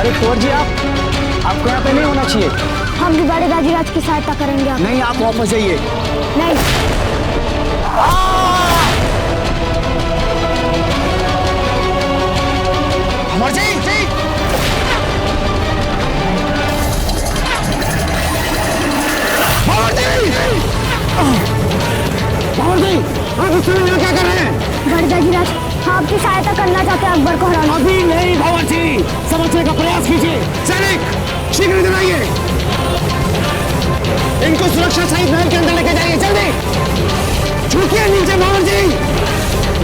अरे कुंवर जी, आपको यहाँ पे नहीं होना चाहिए। हम भी बड़े दाजीराज की सहायता करेंगे। आप नहीं, आप वापस जाइए। नहीं। कुंवर जी, आप इस समय यहाँ क्या कर रहे हैं? बड़े दाजीराज, हम आपकी सहायता करना चाहते हैं अकबर को हराने। अभी नहीं भंवर जी, समझने का प्रयास कीजिए। सैनिक, शीघ्र इधर आइए। इनको सुरक्षा सहित महल के अंदर लेके जाइए, जल्दी। झुकिए नीचे भंवर जी।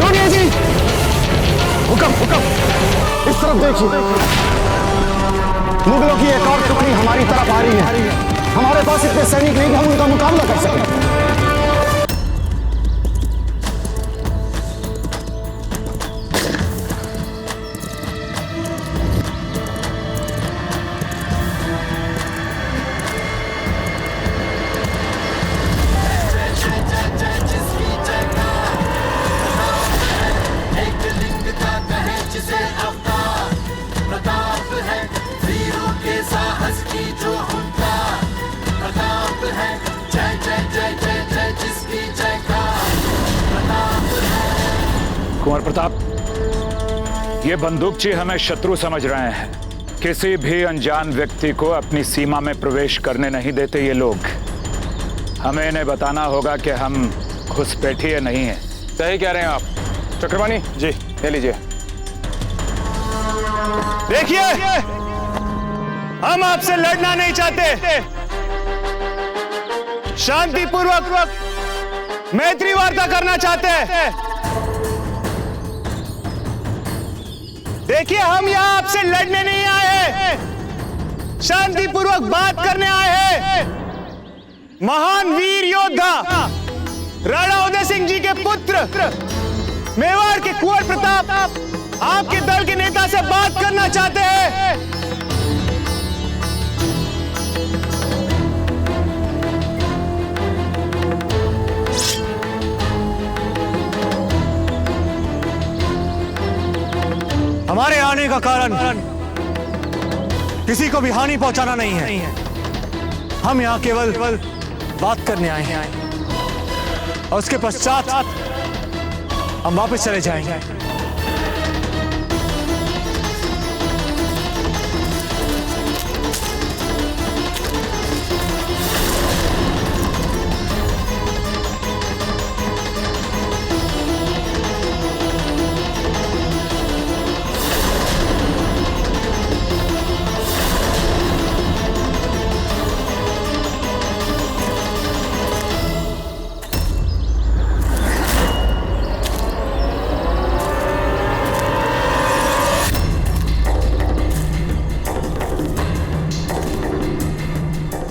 टोनिया जी, हुक्म। इस तरफ देखिए, मुगलों की एक और टुकड़ी हमारी तरफ आ रही है। हमारे पास इतने सैनिक नहीं कि हम उनका मुकाबला कर सकें। कुंवर प्रताप, ये बंदूकची हमें शत्रु समझ रहे हैं। किसी भी अनजान व्यक्ति को अपनी सीमा में प्रवेश करने नहीं देते ये लोग। हमें इन्हें बताना होगा कि हम घुसपैठिए नहीं हैं। सही कह रहे हैं आप चक्रवाणी जी। ले लीजिए। देखिए, हम आपसे लड़ना नहीं चाहते, शांतिपूर्वक मैत्री वार्ता करना चाहते हैं। देखिए, हम यहाँ आपसे लड़ने नहीं आए हैं, शांतिपूर्वक बात करने आए हैं। महान वीर योद्धा राणा उदय सिंह जी के पुत्र मेवाड़ के कुंवर प्रताप आपके दल के नेता से बात करना चाहते हैं। हमारे आने का कारण किसी को भी हानि पहुंचाना नहीं है। हम यहाँ केवल बात करने आए हैं और उसके पश्चात हम वापस चले जाएंगे।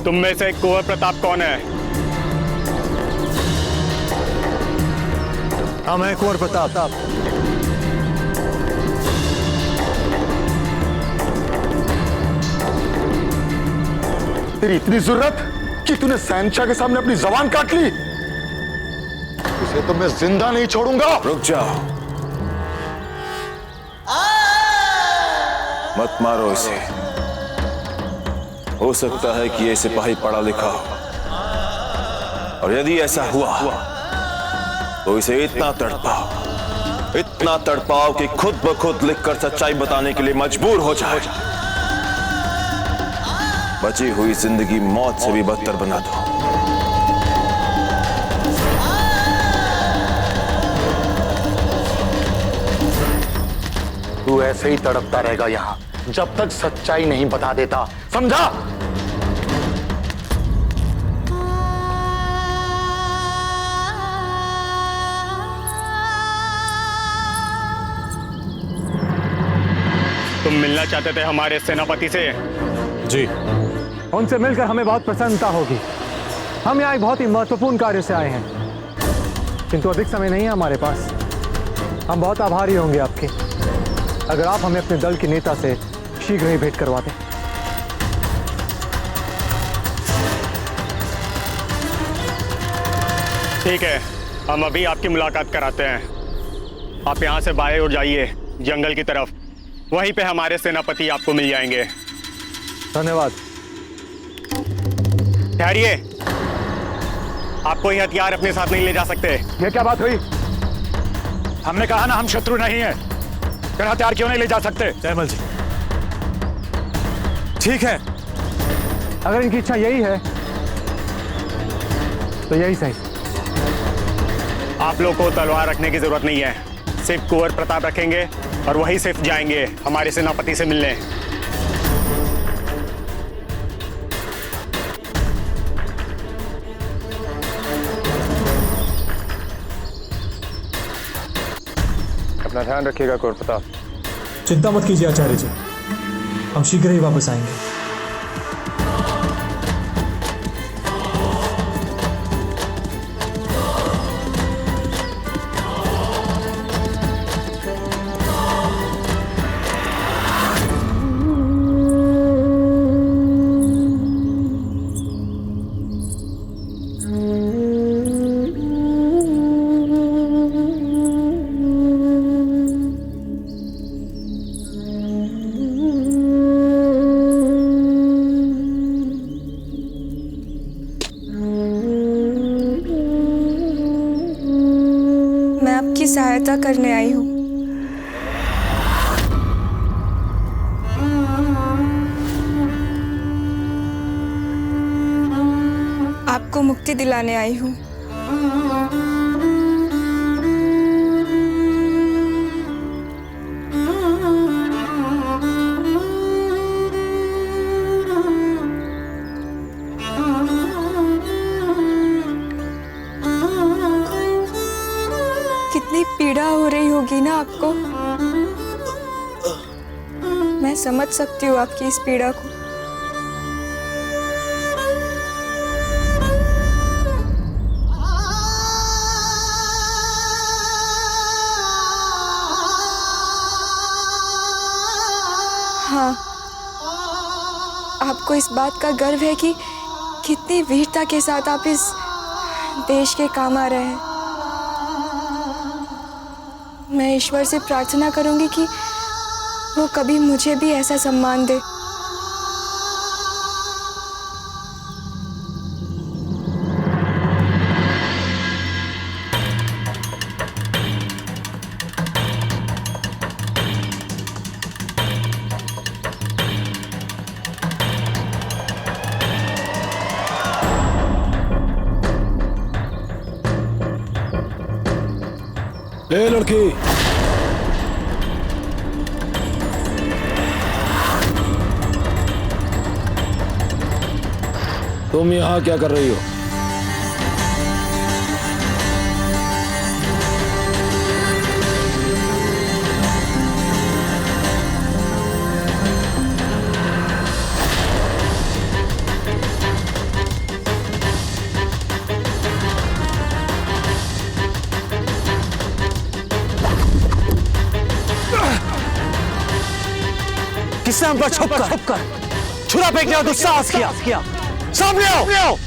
तुम में से कुंवर प्रताप कौन है? हम हैं कुंवर प्रताप। तेरी इतनी जरूरत कि तूने शहंशाह के सामने अपनी जबान काट ली? उसे तो मैं जिंदा नहीं छोड़ूंगा। रुक जाओ, मत मारो इसे। हो सकता है कि ये सिपाही पढ़ा लिखा हो, और यदि ऐसा हुआ तो इसे इतना तड़पाओ कि खुद ब खुद लिखकर सच्चाई बताने के लिए मजबूर हो जाए। बची हुई जिंदगी मौत से भी बदतर बना दो। तू ऐसे ही तड़पता रहेगा यहां जब तक सच्चाई नहीं बता देता, समझा? तुम मिलना चाहते थे हमारे सेनापति से? जी। उनसे मिलकर हमें बहुत प्रसन्नता होगी। हम यहाँ एक बहुत ही महत्वपूर्ण कार्य से आए हैं, किंतु अधिक समय नहीं है हमारे पास। हम बहुत आभारी होंगे आपके अगर आप हमें अपने दल के नेता से शीघ्र ही भेंट करवा दें। ठीक है, हम अभी आपकी मुलाकात कराते हैं। आप यहाँ से बाहर उड़ जाइए जंगल की तरफ, वहीं पे हमारे सेनापति आपको मिल जाएंगे। धन्यवाद। ठहरिए, आप कोई हथियार अपने साथ नहीं ले जा सकते। ये क्या बात हुई? हमने कहा ना हम शत्रु नहीं है, फिर हथियार क्यों नहीं ले जा सकते? जयमल जी, ठीक है, अगर इनकी इच्छा यही है तो यही सही। आप लोग को तलवार रखने की जरूरत नहीं है, सिर्फ कुंवर प्रताप रखेंगे और वही सिर्फ जाएंगे हमारे सेनापति से मिलने। अपना ध्यान रखिएगा कुंवर प्रताप। चिंता मत कीजिए आचार्य जी, हम शीघ्र ही वापस आएंगे। मैं आपकी सहायता करने आई हूँ। आपको मुक्ति दिलाने आई हूँ। कितनी पीड़ा हो रही होगी ना आपको। मैं समझ सकती हूँ आपकी इस पीड़ा को। हाँ, आपको इस बात का गर्व है कि कितनी वीरता के साथ आप इस देश के काम आ रहे हैं। मैं ईश्वर से प्रार्थना करूंगी कि वो कभी मुझे भी ऐसा सम्मान दे। ए लड़की, तुम यहाँ क्या कर रही हो? किसने हम पर छुपकर छुरा फेंकने का दुस्साहस किया? सामने आओ।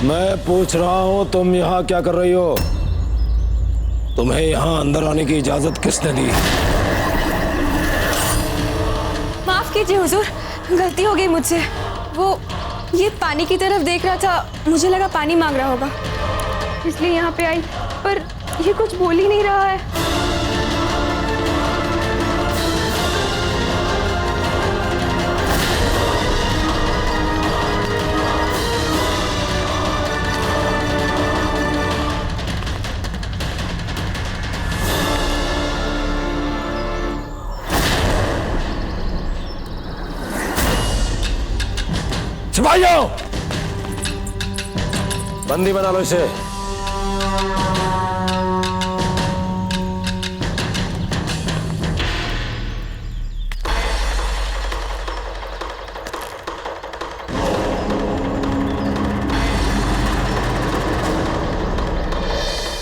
मैं पूछ रहा हूँ तुम यहाँ क्या कर रही हो? तुम्हें यहाँ अंदर आने की इजाजत किसने दी? माफ कीजिए हुजूर, गलती हो गई मुझसे। वो ये पानी की तरफ देख रहा था, मुझे लगा पानी मांग रहा होगा, इसलिए यहाँ पे आई, पर ये कुछ बोल ही नहीं रहा है। सिपाहियों, बंदी बना लो इसे।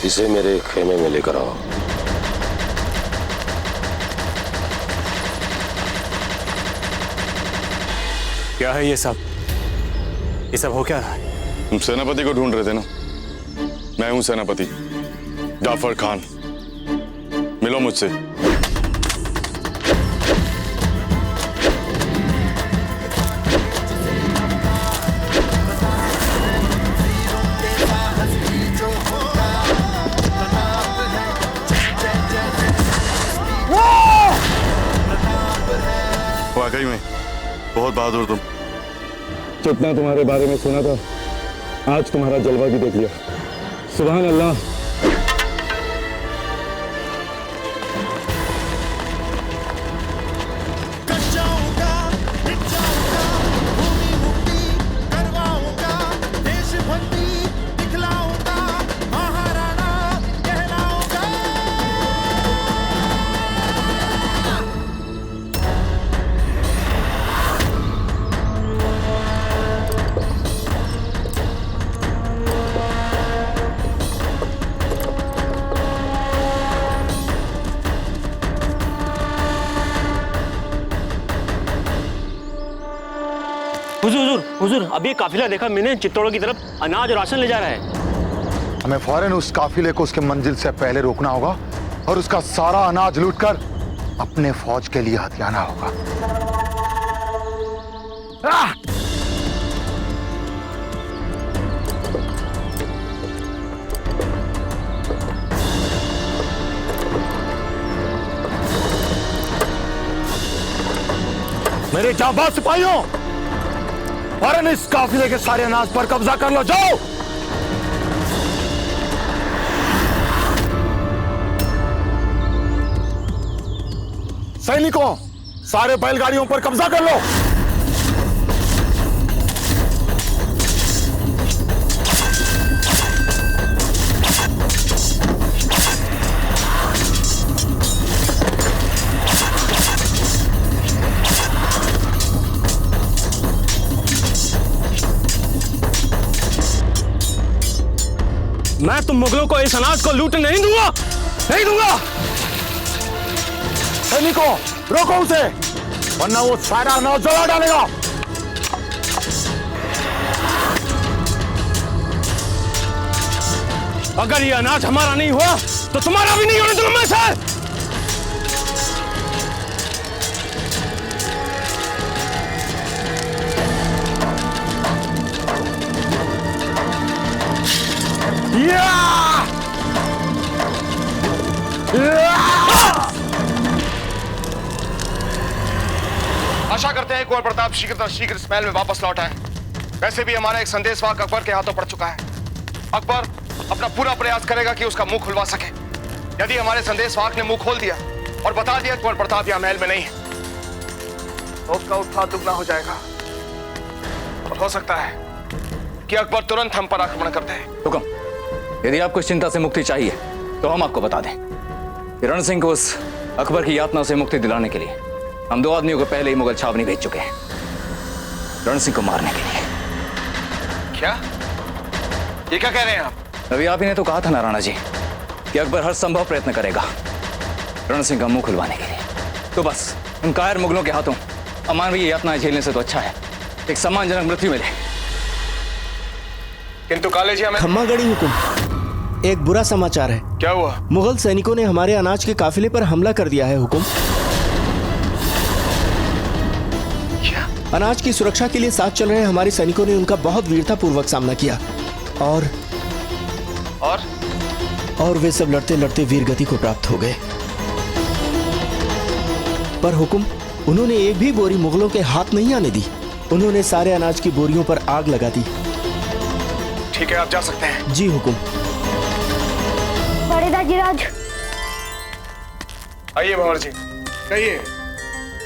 इसे मेरे खेमे में लेकर आओ। क्या है ये सब? ये सब हो क्या रहा है? तुम सेनापति को ढूंढ रहे थे ना? मैं हूं सेनापति, जाफर खान। मिलो मुझसे। वाकई में बहुत बहादुर तुम। जितना तुम्हारे बारे में सुना था, आज तुम्हारा जलवा भी देख लिया। सुभान अल्लाह। हुजूर, अभी काफिला देखा मैंने, चित्तौड़ की तरफ अनाज और राशन ले जा रहा है। हमें फौरन उस काफिले को उसके मंजिल से पहले रोकना होगा और उसका सारा अनाज लूटकर अपने फौज के लिए हथियाना होगा। मेरे जाबाज सिपाहियों, फौरन इस काफिले के सारे अनाज पर कब्जा कर लो। जाओ। सैनिकों, सारे बैलगाड़ियों पर कब्जा कर लो। मैं तुम मुगलों को इस अनाज को लूटने नहीं दूंगा, नहीं दूंगा। सैनिकों, रोको उसे, वरना वो सारा अनाज जला डालेगा। अगर ये अनाज हमारा नहीं हुआ तो तुम्हारा भी नहीं होने दूंगा मैं सर। आशा करते हैं कुंवर प्रताप शीघ्र इस महल में वापस लौट आए। वैसे भी हमारा एक संदेशवाहक अकबर के हाथों पड़ चुका है। अकबर अपना पूरा प्रयास करेगा कि उसका मुंह खुलवा सके। यदि हमारे संदेशवाहक ने मुंह खोल दिया और बता दिया कुंवर प्रताप यहां महल में नहीं है, तो उसका उत्साह दुगना हो जाएगा और हो सकता है कि अकबर तुरंत हम पर आक्रमण कर दे। हुक्म, यदि आपको इस चिंता से मुक्ति चाहिए तो हम आपको बता दें कि रण सिंह को उस अकबर की यातना से मुक्ति दिलाने के लिए हम 2 आदमियों को पहले ही मुगल छावनी भेज चुके हैं, रण सिंह को मारने के लिए। क्या? ये क्या कह रहे हैं आप? अभी आप ही ने तो कहा था ना राणा जी कि अकबर हर संभव प्रयत्न करेगा रण सिंह का मुंह खुलवाने के लिए। तो बस उन कायर मुगलों के हाथों अमानवीय यातनाएं झेलने से तो अच्छा है एक सम्मानजनक मृत्यु मिले। किंतु काले जी हमें खम्मागढ़ी हुकुम, एक बुरा समाचार है। क्या हुआ? मुगल सैनिकों ने हमारे अनाज के काफिले पर हमला कर दिया है हुकुम। क्या? अनाज की सुरक्षा के लिए साथ चल रहे हमारे सैनिकों ने उनका बहुत वीरतापूर्वक सामना किया और वे सब लड़ते लड़ते वीरगति को प्राप्त हो गए। पर हुकुम, उन्होंने एक भी बोरी मुगलों के हाथ नहीं आने दी। उन्होंने सारे अनाज की बोरियों पर आग लगा दी। ठीक है, आप जा सकते हैं। जी हुकुम। बड़े दाजीराज, आइए भंवर जी, कहिए।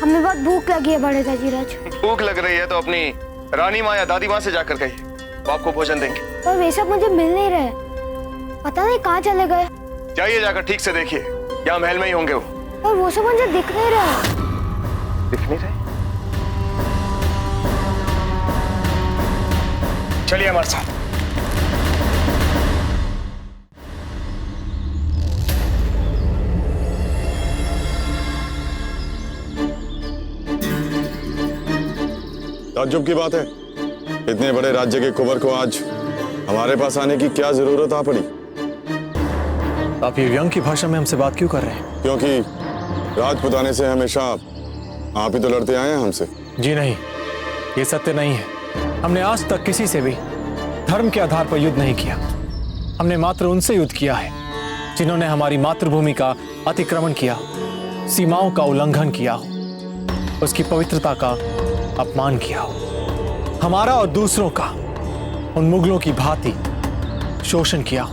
हमें बहुत भूख लगी है बड़े दाजीराज। भूख लग रही है तो अपनी रानी माँ या दादी माँ से जाकर कहिए, वो आपको भोजन देंगे। पर वे सब मुझे मिल नहीं रहे, पता नहीं कहाँ चले गए। जाइए, जाकर ठीक से देखिए, यहाँ महल में ही होंगे वो। पर वो सब मुझे दिख नहीं रहे। दिख नहीं रहे? चलिए हमारे साथ। ताज्जुब की बात है, इतने बड़े राज्य के कुंवर को आज हमारे पास आने की क्या जरूरत आ पड़ी? आप ये व्यंग की भाषा में हमसे बात क्यों कर रहे हैं? क्योंकि राजपुताने से हमेशा आप ही तो लड़ते आए हैं हमसे। जी नहीं, ये सत्य नहीं है। हमने आज तक किसी से भी धर्म के आधार पर युद्ध नहीं किया। हमने मात्र उनसे युद्ध किया है जिन्होंने हमारी मातृभूमि का अतिक्रमण किया, सीमाओं का उल्लंघन किया, उसकी पवित्रता का अपमान किया, हमारा और दूसरों का उन मुगलों की भांति शोषण किया।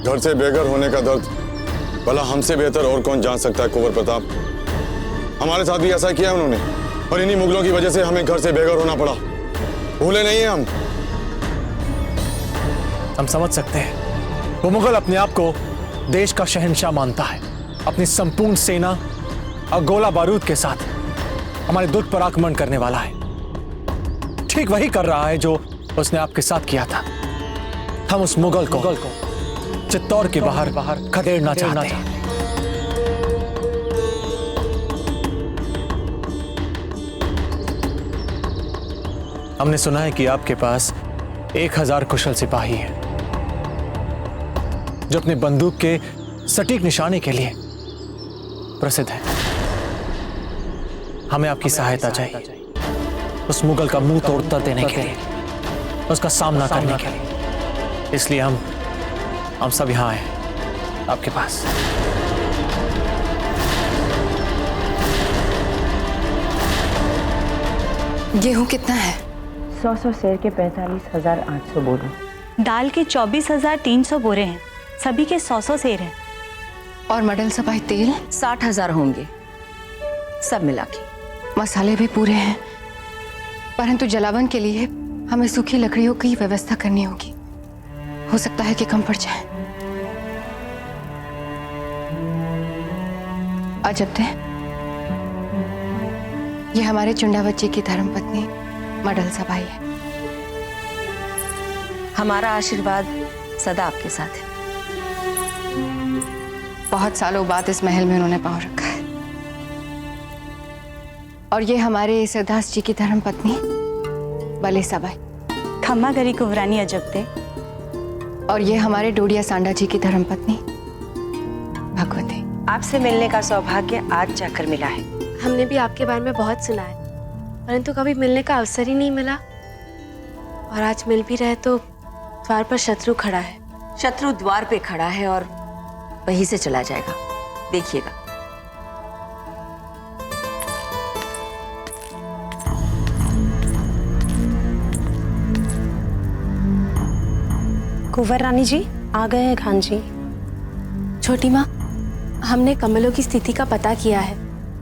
घर से बेघर होने का दर्द भला हमसे बेहतर और कौन जान सकता है कुंवर प्रताप। हमारे साथ भी ऐसा किया उन्होंने, और इन्हीं मुगलों की वजह से हमें घर से बेघर होना पड़ा। भूले नहीं हैं हम समझ सकते हैं। वो मुगल अपने आप को देश का शहंशाह मानता है। अपनी संपूर्ण सेना और गोला बारूद के साथ हमारे दुर्ग पर आक्रमण करने वाला है। ठीक वही कर रहा है जो उसने आपके साथ किया था। हम उस मुगल को चित्तौड़ के बाहर खदेड़ना चाहते हैं। हमने सुना है कि आपके पास 1000 कुशल सिपाही हैं जो अपने बंदूक के सटीक निशाने के लिए प्रसिद्ध है। हमें आपकी सहायता चाहिए उस मुगल का मुंह तोड़ता देने के लिए, उसका सामना करने के लिए। इसलिए हम सब यहाँ आए आपके पास। गेहूं कितना है? 100 सेर के 45,800 बोरे। दाल के 24,300 बोरे हैं। सभी के 100 सेर हैं। और मडल सफाई तेल 60,000 होंगे सब मिला के। मसाले भी पूरे हैं, परंतु जलावन के लिए हमें सूखी लकड़ियों की व्यवस्था करनी होगी। हो सकता है कि कम पड़ जाए। अजब थे, ये हमारे चुंडावच्ची की धर्मपत्नी मडल सबाई है। हमारा आशीर्वाद सदा आपके साथ है। बहुत सालों बाद इस महल में उन्होंने पांव रखा है। और ये हमारे सरदास जी की धर्मपत्नी बले सबाई। खम्मा गरी कुंवरानी अजबते। और ये हमारे डोडिया सांडा जी की धर्मपत्नी भगवती। आपसे मिलने का सौभाग्य आज जाकर मिला है। हमने भी आपके बारे में बहुत सुना है, परंतु कभी मिलने का अवसर ही नहीं मिला। और आज मिल भी रहे तो द्वार पर शत्रु खड़ा है। शत्रु द्वार पे खड़ा है और वहीं से चला जाएगा, देखिएगा। कुंवर रानी जी आ गए हैं खान जी। छोटी माँ, हमने कमलों की स्थिति का पता किया है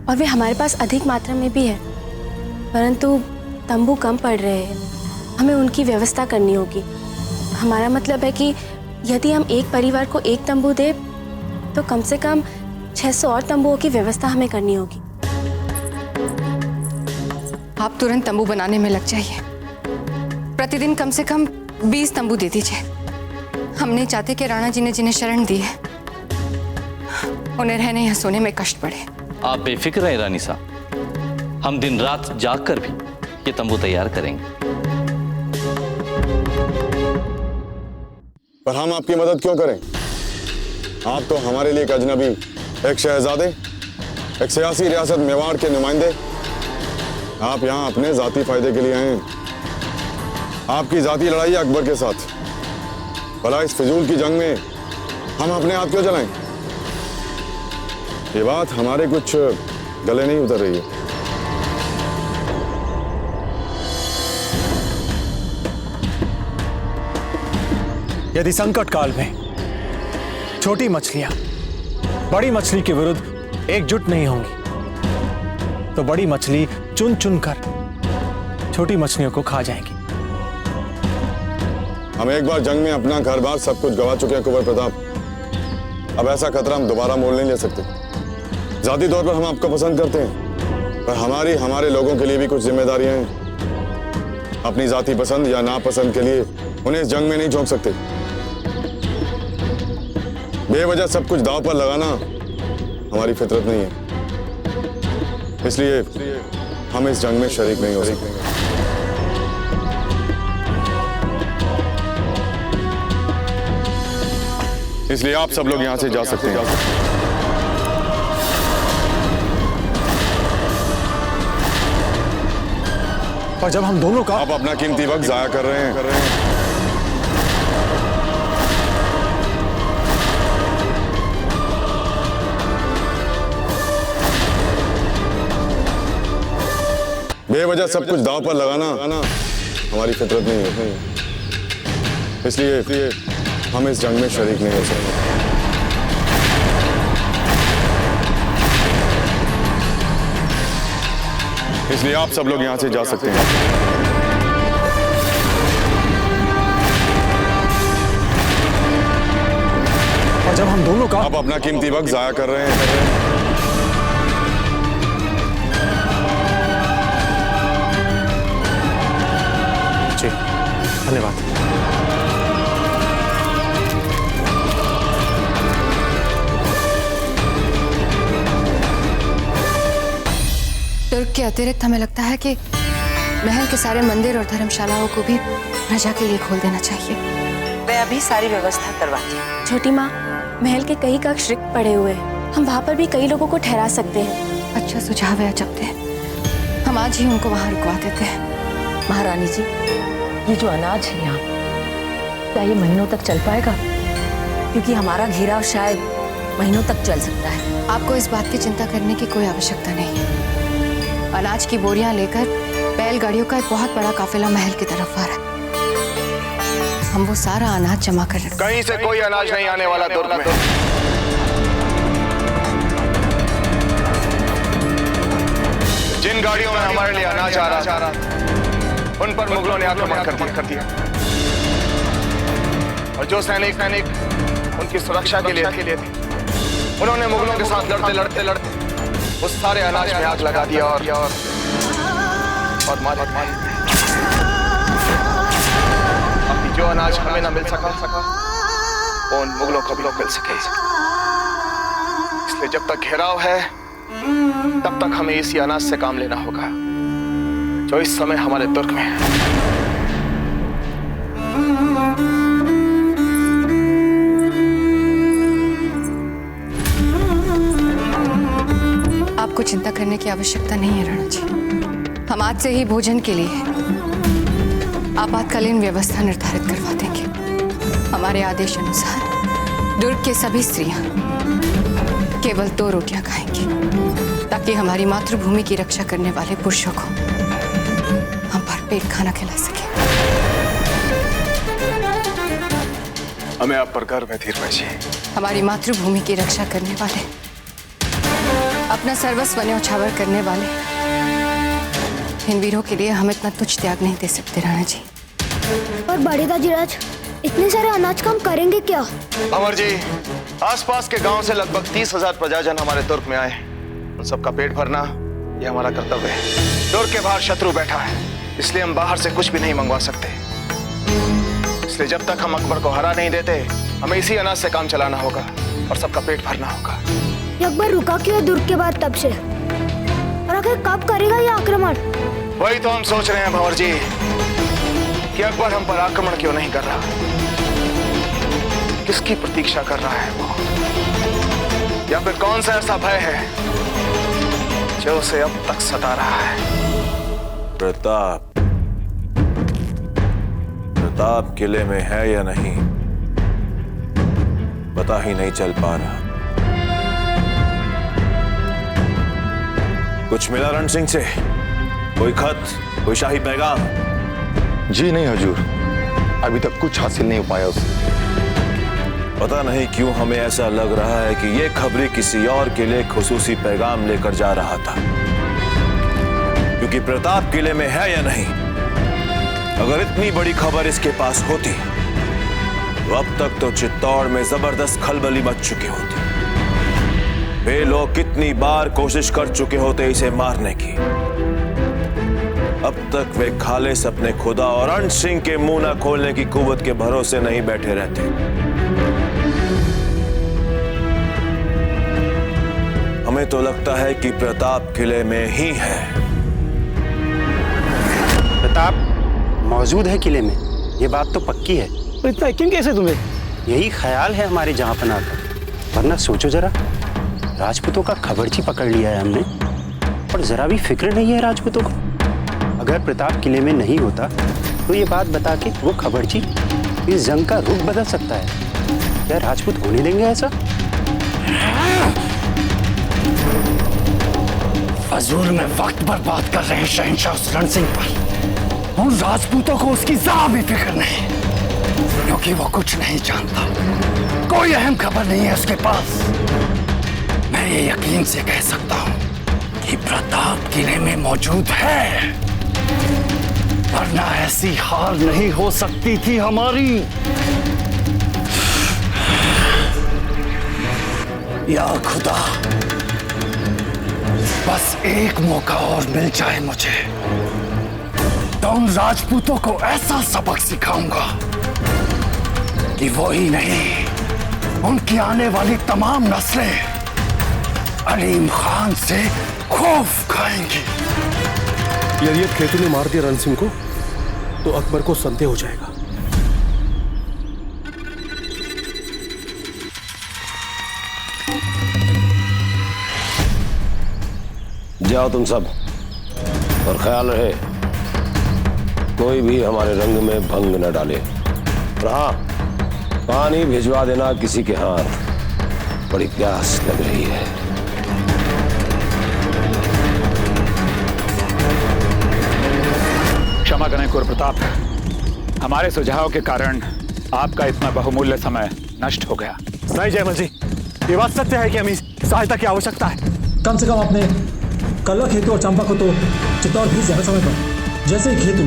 और वे हमारे पास अधिक मात्रा में भी है, परंतु तंबू कम पड़ रहे हैं। हमें उनकी व्यवस्था करनी होगी। हमारा मतलब है कि यदि हम एक परिवार को एक तंबू दे तो कम से कम 600 और तंबुओं की व्यवस्था हमें करनी होगी। आप तुरंत तंबू बनाने में लग जाइए। प्रतिदिन कम से कम 20 तंबू दे दीजिए। हम नहीं चाहते कि राणा जी ने जिन्हें शरण दी है उन्हें रहने या सोने में कष्ट पड़े। आप बेफिक्र रहे रानी साहब, हम दिन रात जाग कर भी ये तंबू तैयार करेंगे। पर हम आपकी मदद क्यों करें? आप तो हमारे लिए एक अजनबी, एक शहजादे, एक सियासी रियासत मेवाड़ के नुमाइंदे। आप यहाँ अपने जाती फायदे के लिए आए हैं। आपकी जाती लड़ाई है अकबर के साथ। भला इस फिजूल की जंग में हम अपने हाथ क्यों जलाएं? ये बात हमारे कुछ गले नहीं उतर रही है। यदि संकट काल में छोटी मछलियां बड़ी मछली के विरुद्ध एकजुट नहीं होंगी तो बड़ी मछली चुन चुन कर छोटी मछलियों को खा जाएगी। हम एक बार जंग में अपना घर बार सब कुछ गवा चुके हैं कुंवर प्रताप। अब ऐसा खतरा हम दोबारा मोल नहीं ले सकते। जाती तौर पर हम आपको पसंद करते हैं, पर हमारे लोगों के लिए भी कुछ जिम्मेदारियां हैं। अपनी जाति पसंद या नापसंद के लिए उन्हें इस जंग में नहीं झोंक सकते। बेवजह सब कुछ दांव पर लगाना हमारी फितरत नहीं है, इसलिए हम इस जंग में शरीक नहीं हो सकते। इसलिए आप सब लोग यहां से जा सकते हैं। और जब हम दोनों का आप अपना कीमती वक्त जाया कर रहे हैं। बेवजह सब कुछ दांव पर लगाना हमारी फितरत नहीं है, इसलिए हम इस जंग में शरीक नहीं हो सकते। इसलिए आप सब लोग यहां से जा सकते हैं। और जब हम दोनों का आप अपना कीमती वक्त जाया कर रहे हैं। धन्यवाद। तुर्क के अतिरिक्त हमें लगता है कि महल के सारे मंदिर और धर्मशालाओं को भी प्रजा के लिए खोल देना चाहिए। मैं अभी सारी व्यवस्था करवाती हूँ। छोटी माँ, महल के कई कक्ष रिक्त पड़े हुए हैं, हम वहाँ पर भी कई लोगों को ठहरा सकते हैं। अच्छा सुझाव है चलते हैं, हम आज ही उनको वहाँ रुकवा देते हैं। महारानी जी, ये जो अनाज है यहाँ, क्या ये महीनों तक चल पाएगा? क्योंकि हमारा घेराव शायद महीनों तक चल सकता है। आपको इस बात की चिंता करने की कोई आवश्यकता नहीं है। अनाज की बोरियां लेकर बैलगाड़ियों का एक बहुत बड़ा काफिला महल की तरफ आ रहा है। हम वो सारा अनाज जमा कर रहे। कहीं से कोई अनाज नहीं आने वाला दुर्ग में। जिन गाड़ियों में हमारे लिए अनाज आ रहा उन पर मुगलों ने आक्रमण कर दिया और जो सैनिक उनकी सुरक्षा के लिए थे, उन्होंने मुगलों के साथ लड़ते उस सारे अनाज में आग लगा दिया और मार अभी जो अनाज हमें ना मिल सका वो उन मुगलों को भी मिल सके। इसलिए जब तक घेराव है तब तक हमें इसी अनाज से काम लेना होगा जो इस समय हमारे तुर्क में है। आपको चिंता करने की आवश्यकता नहीं है राणा जी। हम आज से ही भोजन के लिए आपातकालीन व्यवस्था निर्धारित करवा देंगे। हमारे आदेश अनुसार दुर्ग के सभी स्त्रियां केवल 2 रोटियां खाएंगी ताकि हमारी मातृभूमि की रक्षा करने वाले पुरुषों को हम भरपेट खाना खिला सके। हमें आप पर गर्व है धीरज जी। हमारी मातृभूमि की रक्षा करने वाले, अपना सर्वस्व न्यौछावर करने वाले इन वीरों के लिए हम इतना तुच्छ त्याग नहीं दे सकते राणा जी। और बड़े दाजीराज, इतने सारे अनाज का हम करेंगे क्या? अमर जी, आसपास के गांव से लगभग 30,000 प्रजाजन हमारे तुर्क में आए। उन सबका पेट भरना ये हमारा कर्तव्य है। तुर्क के बाहर शत्रु बैठा है, इसलिए हम बाहर से कुछ भी नहीं मंगवा सकते। इसलिए जब तक हम अकबर को हरा नहीं देते, हमें इसी अनाज से काम चलाना होगा और सबका पेट भरना होगा। अकबर रुका क्यों दुर्ग के बाद तब से? और आखिर कब करेगा ये आक्रमण? वही तो हम सोच रहे हैं भंवर जी कि अकबर हम पर आक्रमण क्यों नहीं कर रहा, किसकी प्रतीक्षा कर रहा है वो, या फिर कौन सा ऐसा भय है जो उसे अब तक सता रहा है। प्रताप किले में है या नहीं पता ही नहीं चल पा रहा। कुछ मिला रण सिंह से? कोई खत, कोई शाही पैगाम? जी नहीं हुजूर, अभी तक कुछ हासिल नहीं हो पाया उससे। पता नहीं क्यों हमें ऐसा लग रहा है कि ये खबरी किसी और के लिए खुसूसी पैगाम लेकर जा रहा था। क्योंकि प्रताप किले में है या नहीं, अगर इतनी बड़ी खबर इसके पास होती तो अब तक तो चित्तौड़ में जबरदस्त खलबली मच चुकी होती। वे लोग कितनी बार कोशिश कर चुके होते इसे मारने की। अब तक वे खालिस अपने खुदा और रण सिंह के मुंह न खोलने की कुव्वत के भरोसे नहीं बैठे रहते। हमें तो लगता है कि प्रताप किले में ही है। प्रताप मौजूद है किले में, ये बात तो पक्की है। तो इतना यकीन कैसे तुम्हें? यही ख्याल है हमारे जहांपनाह का। वरना सोचो जरा, राजपूतों का खबरची पकड़ लिया है हमने और जरा भी फिक्र नहीं है राजपूतों को। अगर प्रताप किले में नहीं होता तो ये बात बता के वो खबरची इस जंग का रुख बदल सकता है। क्या राजपूत होने देंगे ऐसा? फजूल में वक्त बर्बाद कर रहे हैं शहंशाह रण सिंह पर। उन राजपूतों को उसकी जरा भी फिक्र नहीं, क्योंकि वो कुछ नहीं जानता। कोई अहम खबर नहीं है उसके पास। मैं ये यकीन से कह सकता हूं कि प्रताप किले में मौजूद है, वरना ऐसी हार नहीं हो सकती थी हमारी। या खुदा, बस एक मौका और मिल जाए मुझे, तो उन राजपूतों को ऐसा सबक सिखाऊंगा कि वो ही नहीं, उनकी आने वाली तमाम नस्लें अलीम खान से खौफ खाएंगी। यदि खेतू ने मार दिया रण सिंह को तो अकबर को संदेह हो जाएगा। जाओ तुम सब, और ख्याल रहे कोई भी हमारे रंग में भंग न डाले। और हाँ, पानी भिजवा देना किसी के हाथ, बड़ी प्यास लग रही है। क्षमा करें कुंवर प्रताप, हमारे सुझाव के कारण आपका इतना बहुमूल्य समय नष्ट हो गया। नहीं जयमल जी, ये बात सत्य है कि हमें सहायता की आवश्यकता है। कम से कम आपने कल्ला, खेतू और चंपा को तो चित्तौड़ भेज दिया समय पर। जैसे ही खेतू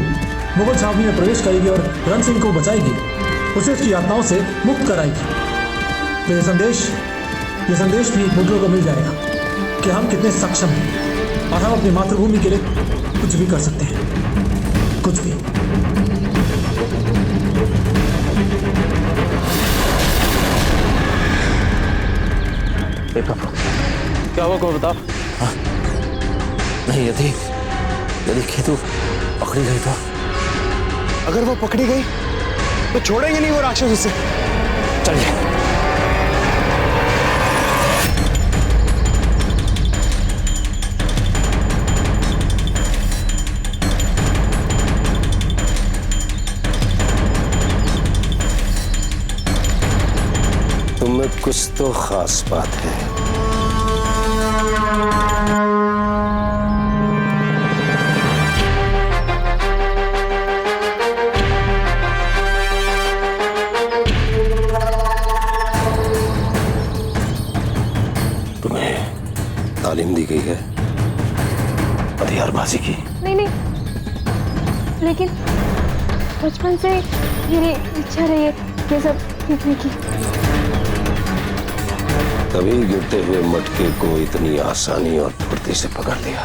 मुगल छावनी में प्रवेश करेगी और रण सिंह को बचाएगी, उसे उसकी यातनाओं से मुक्त कराएगी, तो ये संदेश भी मुगलों को मिल जाएगा कि हम कितने सक्षम हैं और हम अपनी मातृभूमि के लिए कुछ भी कर सकते हैं, कुछ भी। क्या हुआ को बता? हाँ? नहीं, यदि खेतू पकड़ी गई तो? अगर वो पकड़ी गई तो छोड़ेंगे नहीं वो राक्षस उसे। चलिए। तुम्हें कुछ तो खास बात है। तालीम दी गई है हथियारबाजी की? नहीं, लेकिन बचपन से मेरी इच्छा रही है ये सब सीखने की। तभी गिरते हुए मटके को इतनी आसानी और फुर्ती से पकड़ लिया।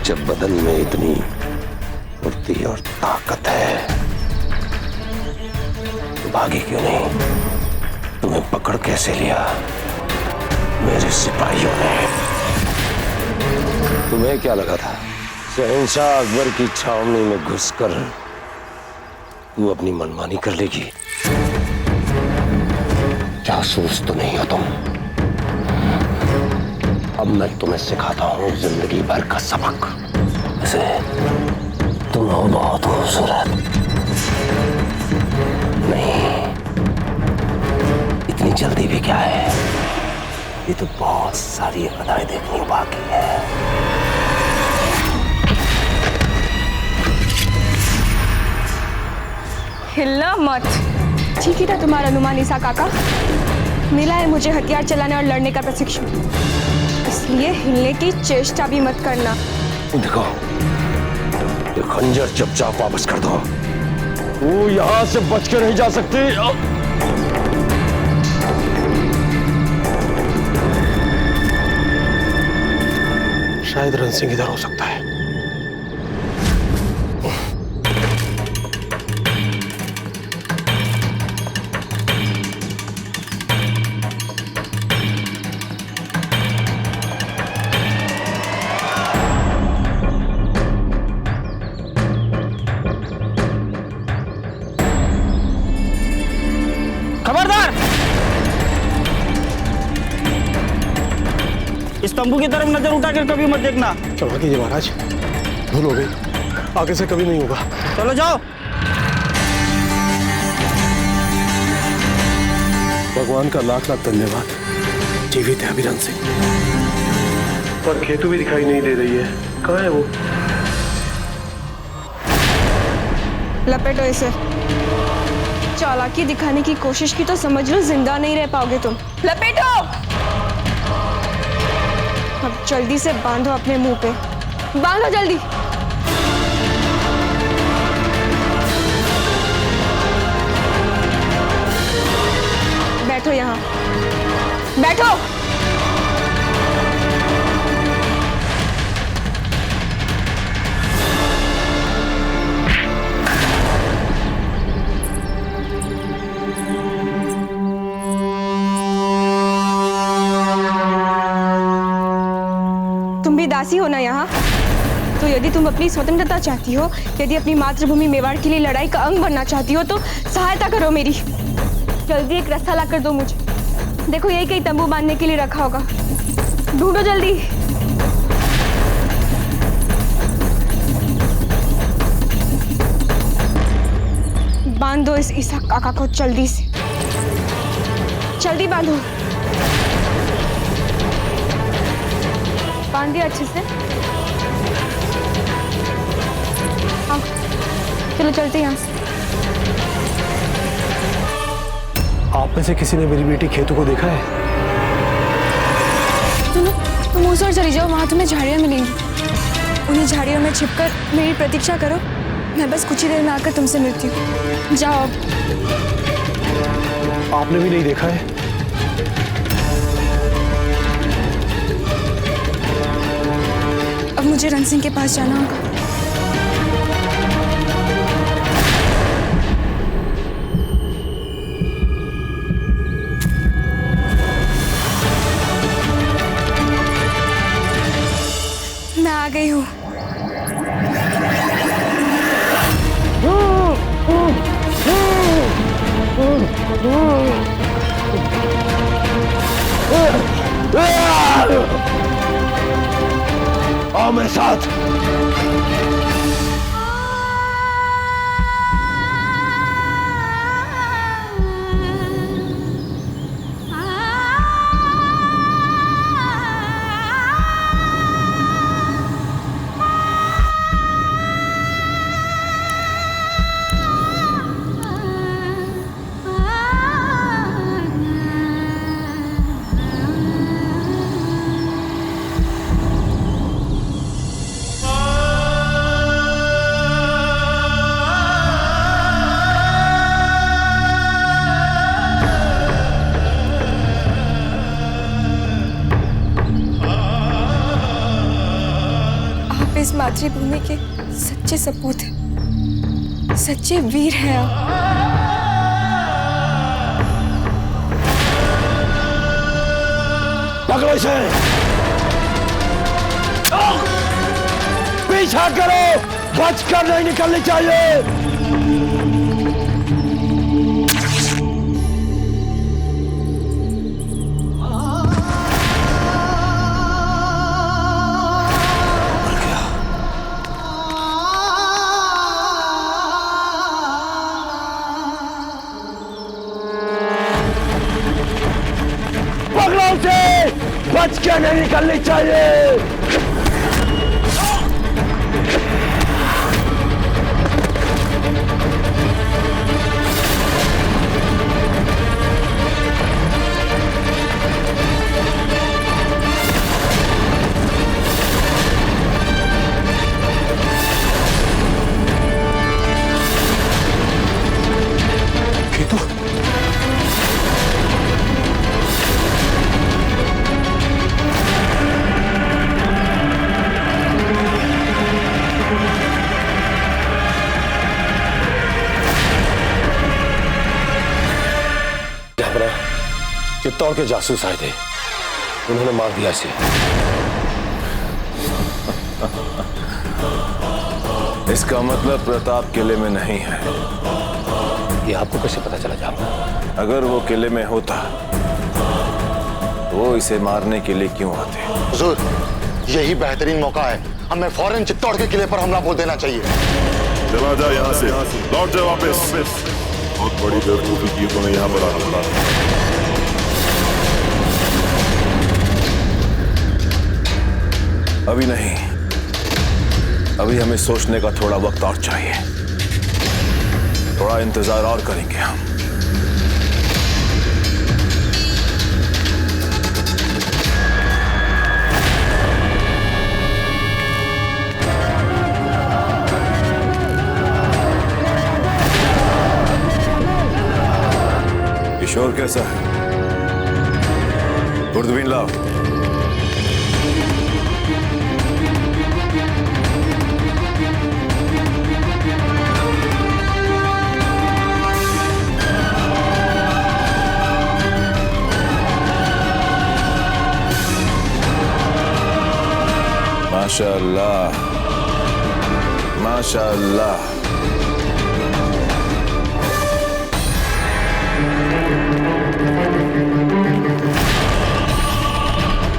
जब बदन में इतनी फुर्ती और ताकत है तो भागी क्यों नहीं? तुम्हें पकड़ कैसे लिया मेरे सिपाहियों ने? तुम्हें क्या लगा था शहंशाह अकबर की छावनी में घुसकर तू अपनी मनमानी कर लेगी? जासूस तो नहीं हो तुम। अब मैं तुम्हें सिखाता हूं जिंदगी भर का सबक। वैसे तुम हो बहुत खूबसूरत। नहीं, इतनी जल्दी भी क्या है, ये तो बहुत सारी अदाएं देखनी बाकी है। हिलना मत। ठीक ही था तुम्हारा अनुमान ईसा काका। मिला है मुझे हथियार चलाने और लड़ने का प्रशिक्षण, इसलिए हिलने की चेष्टा भी मत करना। देखो, ये खंजर चुपचाप वापस कर दो, वो यहां से बच के नहीं जा सकती। शायद रण सिंह इधर हो सकता है। खबरदार, इस तंबू की तरफ नजर उठाकर कभी मत देखना। क्षमा कीजिए महाराज, भूल हो गई, आगे से कभी नहीं होगा। चलो जाओ। भगवान का लाख लाख धन्यवाद, जीवित है अभी रण सिंह। पर खेतू भी दिखाई नहीं दे रही है, कहाँ है वो? लपेटो इसे। चालाकी दिखाने की कोशिश की तो समझ लो जिंदा नहीं रह पाओगे तुम। लपेटो। अब जल्दी से बांधो अपने मुंह पे, बांधो जल्दी। बैठो यहाँ, बैठो। तुम भी दासी हो ना यहाँ, तो यदि तुम अपनी स्वतंत्रता चाहती हो, यदि अपनी मातृभूमि मेवाड़ के लिए लड़ाई का अंग बनना चाहती हो, तो सहायता करो मेरी। जल्दी एक रस्सा ला कर दो मुझे। देखो यही कहीं तंबू बांधने के लिए रखा होगा, ढूंढो जल्दी। बांध दो इस ईसा काका को जल्दी से, जल्दी बांधो। बांध दिया अच्छे से। हाँ चलो चलते यहाँ से। आप में से किसी ने मेरी बेटी खेतू को देखा है? सुनो, तुम उस ओर चली जाओ, वहां तुम्हें झाड़ियाँ मिलेंगी। उन्हीं झाड़ियों में छिपकर मेरी प्रतीक्षा करो, मैं बस कुछ ही देर में आकर तुमसे मिलती हूँ। जाओ। आपने भी नहीं देखा है? अब मुझे रण सिंह के पास जाना होगा। मैं आ गई हूँ। आओ मेरे साथ। इस मातृभूमि के सच्चे सपूत हैं, सच्चे वीर हैं आप। पकड़ो इसे, पीछा करो, बचकर नहीं निकलनी चाहिए। बच के नहीं निकलनी चाहिए। चित्तौड़ के जासूस आए थे, उन्होंने मार दिया इसे। इसका मतलब प्रताप किले में नहीं है। ये आपको कैसे पता चला जापना? अगर वो किले में होता वो इसे मारने के लिए क्यों आते? हुजूर, यही बेहतरीन मौका है, हमें फौरन चित्तौड़ के किले पर हमला बोल देना चाहिए। चला जा यहाँ से, लौट जा वापस। बहुत बड़ी बेवकूफी की तुम्हें यहाँ पर आना पड़ा। अभी नहीं, अभी हमें सोचने का थोड़ा वक्त और चाहिए। थोड़ा इंतजार और करेंगे हम। किशोर कैसा है? दूरबीन लाओ। माशाअल्लाह, माशाअल्लाह।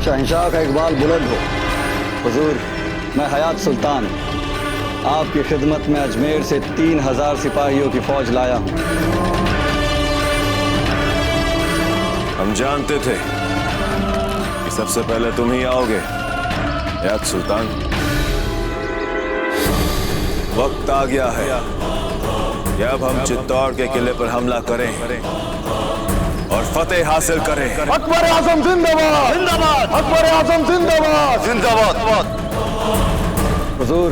शहंशाह का इकबाल बुलंद हो। हुजूर, मैं हयात सुल्तान आपकी खिदमत में अजमेर से 3000 सिपाहियों की फौज लाया हूं। हम जानते थे कि सबसे पहले तुम ही आओगे हयात सुल्तान। वक्त आ गया है कि अब हम चित्तौड़ के किले पर हमला करें और फतेह हासिल करें। अकबर आजम जिंदाबाद, जिंदाबाद। अकबर आजम जिंदाबाद, जिंदाबाद। हुजूर,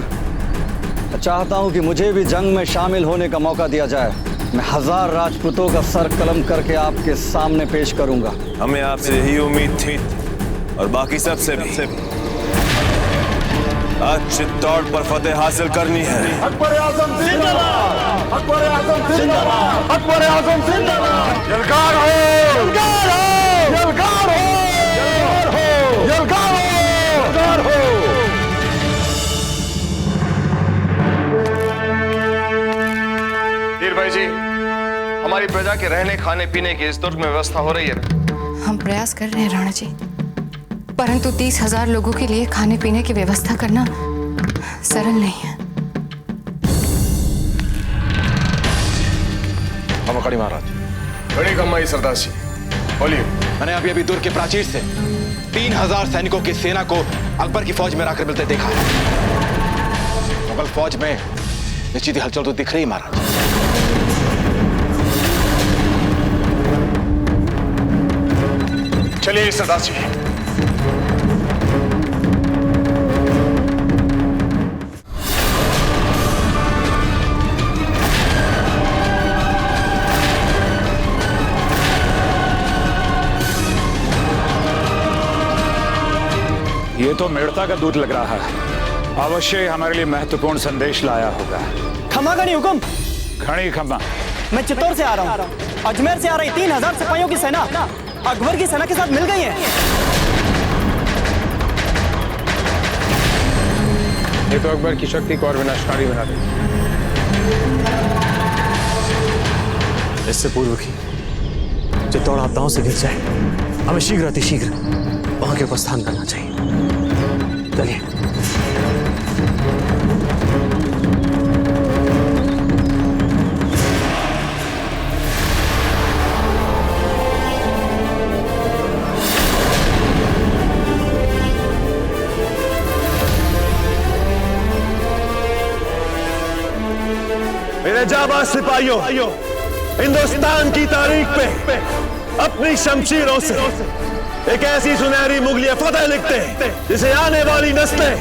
मैं चाहता हूं कि मुझे भी जंग में शामिल होने का मौका दिया जाए। मैं 1000 राजपूतों का सर कलम करके आपके सामने पेश करूंगा। हमें आपसे यही उम्मीद थी और बाकी सबसे भी। आज चित्तौड़ पर फतेह हासिल करनी है। अकबर आजम जिंदाबाद, अकबर आजम जिंदाबाद, अकबर आजम जिंदाबाद। यलकार हो, यलकार हो, यलकार हो, यलकार हो, यलकार हो। हीर भाई जी, हमारी प्रजा के रहने खाने पीने की इस दुर्ग में व्यवस्था हो रही है ना? हम प्रयास कर रहे हैं राणा जी, परंतु 30,000 लोगों के लिए खाने पीने की व्यवस्था करना सरल नहीं है। खड़ी महाराज। बड़ी कमाई सरदार जी, बोलिए। मैंने अभी दुर्ग के प्राचीर से 3000 सैनिकों की सेना को अकबर की फौज में आकर मिलते देखा है। मुगल फौज में निश्चित ही हलचल तो दिख रही महाराज। चलिए सरदार जी। ये तो मेड़ता का दूत लग रहा है। अवश्य हमारे लिए महत्वपूर्ण संदेश लाया होगा। खमा गणी हुकुम। खड़ी खमा। मैं चित्तौड़ से आ रहा हूँ। अजमेर से आ रही 3000 सिपाहियों की सेना अकबर की सेना के साथ मिल गई है। ये तो अकबर की शक्ति को और विनाशकारी बना देगी। इससे पूर्व की चित्तौड़ आपदाओं से घिर जाए, हमें शीघ्र अतिशीघ्र वहां के प्रस्थान करना चाहिए। चलिए। मेरे जाबाज सिपाहियों, हिंदुस्तान की तारीख पे अपनी शमशीरों से एक ऐसी सुनहरी मुगलिया फतह लिखते हैं जिसे आने वाली नस्लें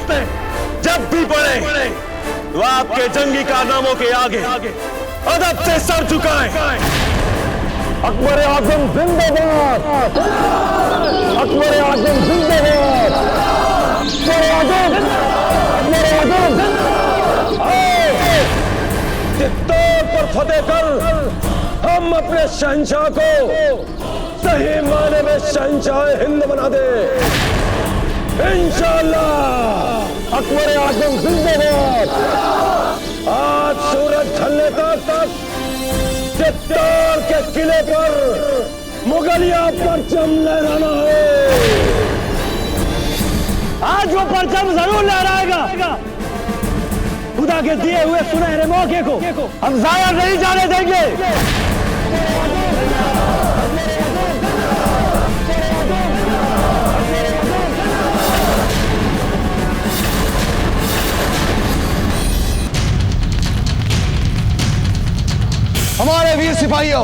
जब भी पढ़े तो आपके जंगी कारनामों के आगे अदब से सर झुकाएं। अकबर आजम जिंदाबाद, अकबर आजम जिंदाबाद, अकबर आजम, अकबर आजम। चित्तौड़ पर फतेह कर हम अपने शहंशाह को सही माने में शहंशाह हिंद बना दे। इंशाअल्लाह। अकबर आजम जिंदाबाद। आज सूरज ढलने तक चित्तौड़ के किले पर मुगलिया परचम लहराना है। आज वो परचम जरूर लहराएगा। खुदा के दिए हुए सुनहरे मौके को हम जाया नहीं जाने देंगे। हमारे वीर सिपाहियों,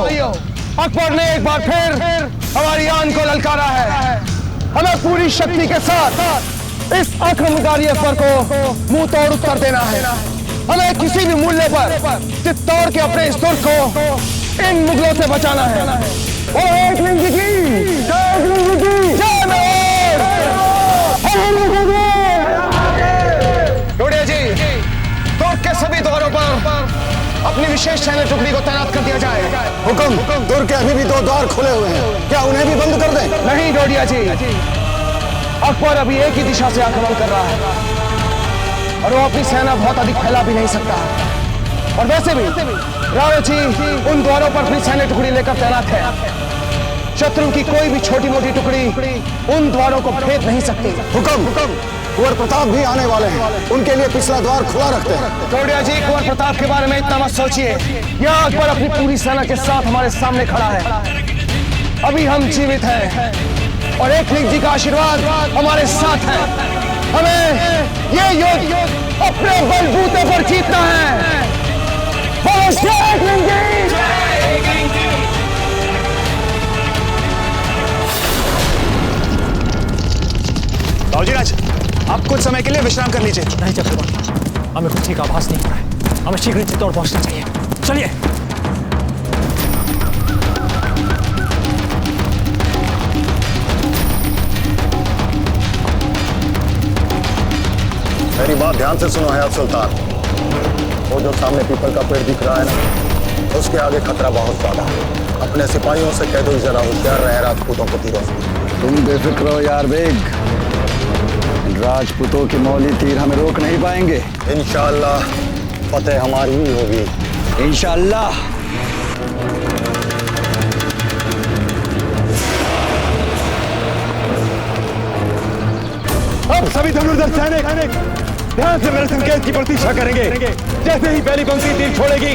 अकबर ने एक बार फिर हमारी आन को ललकारा है। हमें पूरी शक्ति के साथ इस आक्रमणकारी अकबर को मुंह तोड़ उत्तर देना है। हमें किसी भी मूल्य पर चित्तौड़ के अपने इस दुर्ग को इन मुगलों से बचाना है। और एक लिंग की टोडिया जी, दुर्ग के सभी द्वारों पर अपनी विशेष सैन्य टुकड़ी को तैनात कर दिया जाए। हुक्म। दुर्ग के अभी भी 2 द्वार खुले हुए हैं, क्या उन्हें भी बंद कर दें? नहीं डोडिया जी, अकबर अभी एक ही दिशा से आक्रमण कर रहा है और वो अपनी सेना बहुत अधिक फैला भी नहीं सकता। और वैसे भी राणा जी उन द्वारों पर अपनी सैन्य टुकड़ी लेकर तैनात है। शत्रु की कोई भी छोटी मोटी टुकड़ी उन द्वारों को भेद नहीं सकती। हुक्म। कुंवर प्रताप भी आने वाले हैं, उनके लिए पिछला द्वार खुला रखते हैं। टोडिया जी, कुंवर प्रताप के बारे में इतना मत सोचिए। यहाँ अकबर अपनी पूरी सेना के साथ हमारे सामने खड़ा है। अभी हम जीवित हैं और एक लिंग जी का आशीर्वाद हमारे साथ है। हमें ये युद्ध अपने बलबूते पर जीतना है। बाबूजीराज, आप कुछ समय के लिए विश्राम कर लीजिए। नहीं चक्रवर्ती, हमें कुछ का आभास नहीं हो रहा है। हमें शीघ्र चित्तौड़ पहुंचना चाहिए। चलिए। मेरी बात ध्यान से सुनो हयात सुल्तान। वो जो सामने पीपल का पेड़ दिख रहा है ना, उसके आगे खतरा बहुत ज्यादा है। अपने सिपाहियों से कह दो जरा होशियार रहे राजपूतों को तीरों से। तुम बेफिक्र हो यार बेग, राजपूतों के मौली तीर हमें रोक नहीं पाएंगे। इंशाअल्लाह फतेह हमारी ही होगी। इंशाअल्लाह। अब सभी धनुर्धर सैनिक ध्यान से मेरे संकेत की प्रतीक्षा करेंगे। जैसे ही पहली पंक्ति तीर छोड़ेगी,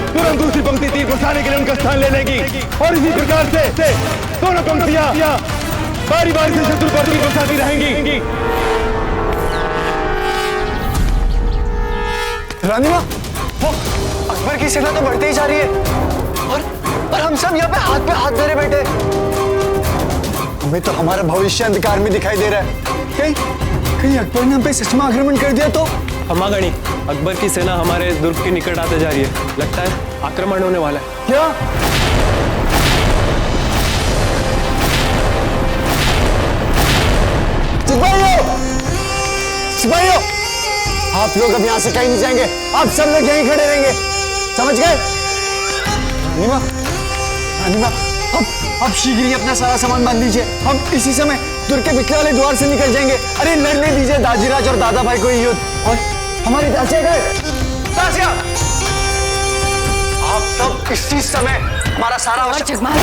तुरंत दूसरी पंक्ति तीर बरसाने के लिए उनका स्थान ले लेगी। और इसी प्रकार से दोनों पंक्तियां बारी बारी से शत्रु पर तीर बरसाती रहेंगी। रानीमा, अकबर की सेना तो बढ़ती ही जा रही है और हम सब यहाँ पे हाथ धरे बैठे। हमें तो हमारा भविष्य अंधकार में दिखाई दे रहा है। कहीं अकबर ने हम पे सच में आक्रमण कर दिया तो? हमागणी, अकबर की सेना हमारे दुर्ग के निकट आते जा रही है। लगता है आक्रमण होने वाला है। क्या? सिपाहियों, आप लोग अब यहाँ से कहीं नहीं जाएंगे। आप सब लोग यहीं खड़े रहेंगे, समझ गए? नीमा, अब शीघ्र ही अपना सारा सामान बांध लीजिए। हम इसी समय दुर्ग के पिछले वाले द्वार से निकल जाएंगे। अरे लड़ने दीजिए दाजीराज और दादा भाई को युद्ध। और हमारे दासिया गए। दासिया, आप सब इसी समय हमारा सारा जगमाल,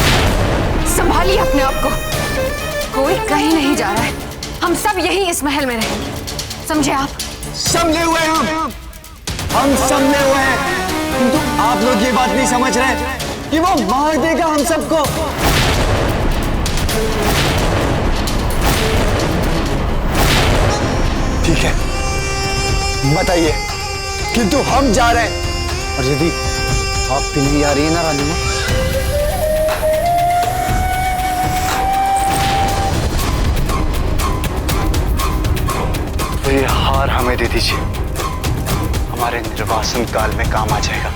संभालिए अपने आप को। कोई कहीं नहीं जा रहा है। हम सब यही इस महल में रहेंगे, समझे आप? समझे हुए हम समझे हुए हैं, किंतु आप लोग ये बात नहीं समझ रहे कि वो मार देगा हम सबको। ठीक है, बताइए, किंतु हम जा रहे हैं। और यदि आप भी नहीं आ रही है ना रानी माँ? तो ये हार हमें दे दीजिए, हमारे निर्वासन काल में काम आ जाएगा।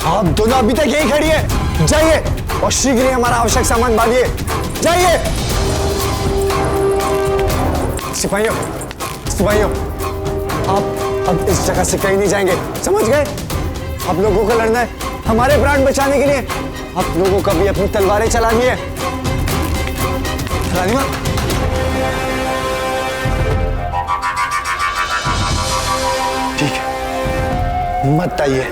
आप दोनों अभी तक यही खड़ी है, जाइए और शीघ्र ही हमारा आवश्यक सामान बांधिए। जाइए। सिपाहियों, आप अब इस जगह से कहीं नहीं जाएंगे, समझ गए? आप लोगों को लड़ना है हमारे प्राण बचाने के लिए। आप लोगों को भी अपनी तलवारें चलानी है। चलानी मत। ठीक है, मत आइए।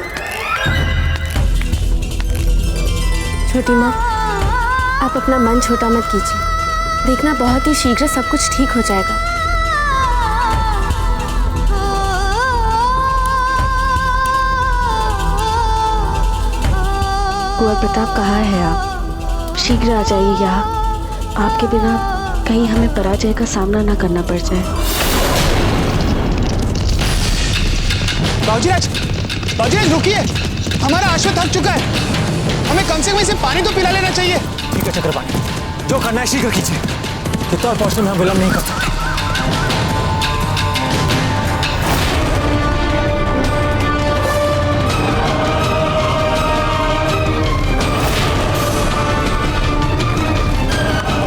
छोटी माँ, आप अपना मन छोटा मत कीजिए। देखना बहुत ही शीघ्र सब कुछ ठीक हो जाएगा। कुंवर प्रताप, कहाँ है आप? शीघ्र आ जाइए यहाँ। आपके बिना कहीं हमें पराजय का सामना ना करना पड़ जाए। बाबूजीराज, बाबूजीराज रुकिए, हमारा आश्व थक चुका है। हमें कम से कम इसे पानी तो पिला लेना चाहिए। ठीक है चक्रपाणी, जो करना है शीघ्र कीजिए। चित्तौड़ पहुंचने में हम विलंब नहीं कर सकते।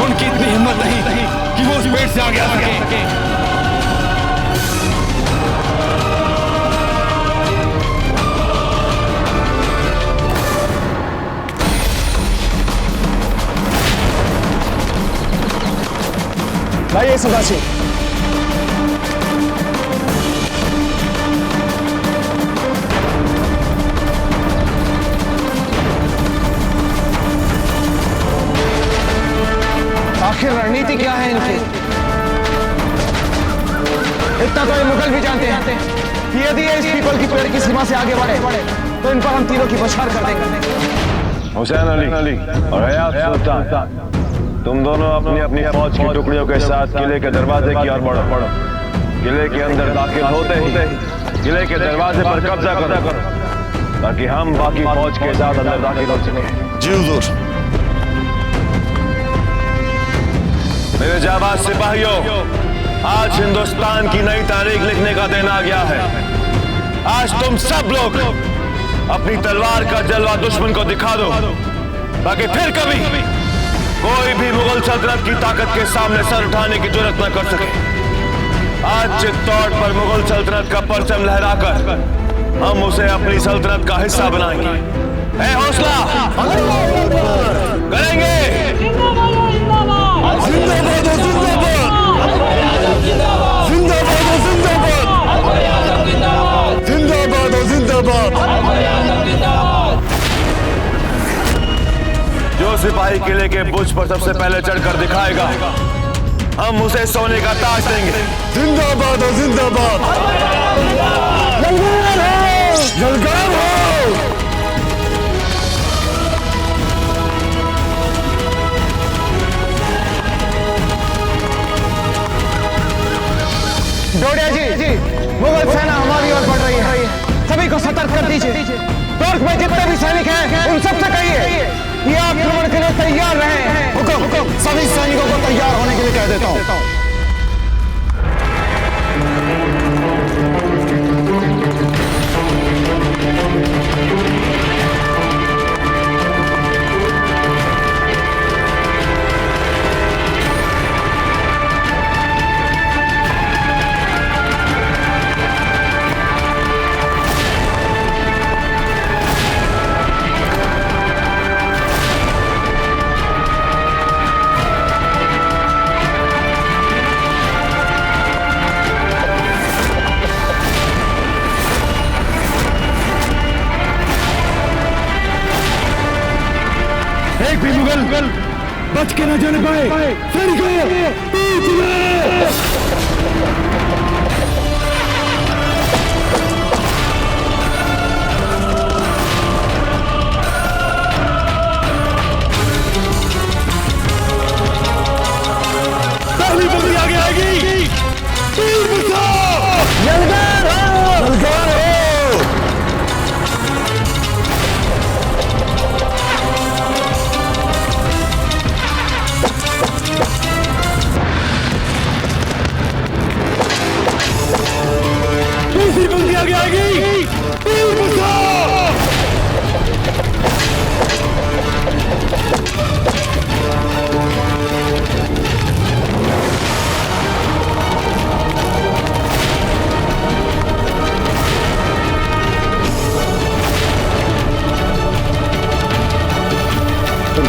उनकी इतनी हिम्मत नहीं कि वो उस पेड़ से आगे आ सके। भाई सदाशिव, आखिर रणनीति क्या है इनकी? इतना तो ये मुगल भी जानते हैं कि यदि ये इस पीपल की पेड़ की सीमा से आगे बढ़े तो इन पर हम तीनों की बौछार कर देंगे। हुसैन अली और हयात सुल्तान, तुम दोनों अपनी अपनी फौज की टुकड़ियों के साथ किले के दरवाजे की ओर बढ़ो। किले के अंदर दाखिल होते ही किले के दरवाजे पर कब्जा करो ताकि हम बाकी फौज के साथ अंदर दाखिल हो सके। जी हुजूर। मेरे जाबाज सिपाहियों, आज हिंदुस्तान की नई तारीख लिखने का दिन आ गया है। आज तुम सब लोग अपनी तलवार का जलवा दुश्मन को दिखा दो ताकि फिर कभी कोई भी मुगल सल्तनत की ताकत के सामने सर उठाने की जरूरत न कर सके। आज चित्तौड़ पर मुगल सल्तनत का परचम लहराकर हम उसे अपनी सल्तनत का हिस्सा बनाएंगे। है हौसला, करेंगे। जो सिपाही किले के बुर्ज पर सबसे पहले चढ़कर दिखाएगा हम उसे सोने का ताज देंगे। जिंदाबाद हो, जिंदाबाद। जलगाम हो। डोडिया जी, मुगल सेना हमारी ओर बढ़ रही है। सभी को सतर्क कर दीजिए। तुर्क में जितने भी सैनिक हैं उन सबसे कहिए ये आक्रमण के लिए तैयार रहें। हुक्म, सभी सैनिकों को तैयार होने के लिए कह देता हूँ। एक भी मुगल बच के न जाने पाए। पहली बकरी आगे आएगी। तीर बचाओ। जलगार हो, जलगार हो। दूसरी बकरी आगे आएगी। तीर बचाओ।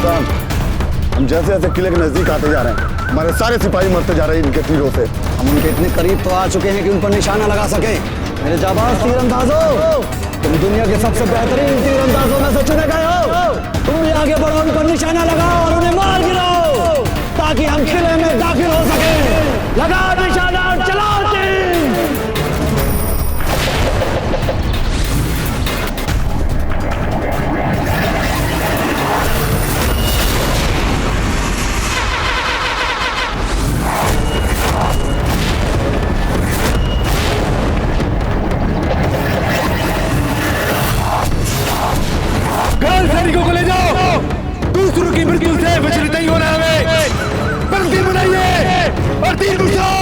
सुल्तान, हम जैसे जैसे किले के नजदीक आते जा रहे हैं हमारे सारे सिपाही मरते जा रहे हैं इनके तीरों से। हम उनके इतने करीब तो आ चुके हैं कि उन पर निशाना लगा सके। मेरे जाबाज तीरंदाजों, तुम दुनिया के सबसे बेहतरीन तीरंदाजों में से चुने गए हो। तुम भी आगे बढ़ो, उन पर निशाना लगाओ और उन्हें मार गिराओ ताकि हम किले में दाखिल हो सके। लगाओ निशाना, चलाओ तीर। सैनिकों को ले जाओ, दूसरों की मृत्यु से विचलित नहीं होना हमें। पंक्ति बनाइए और तीर घुसाओ।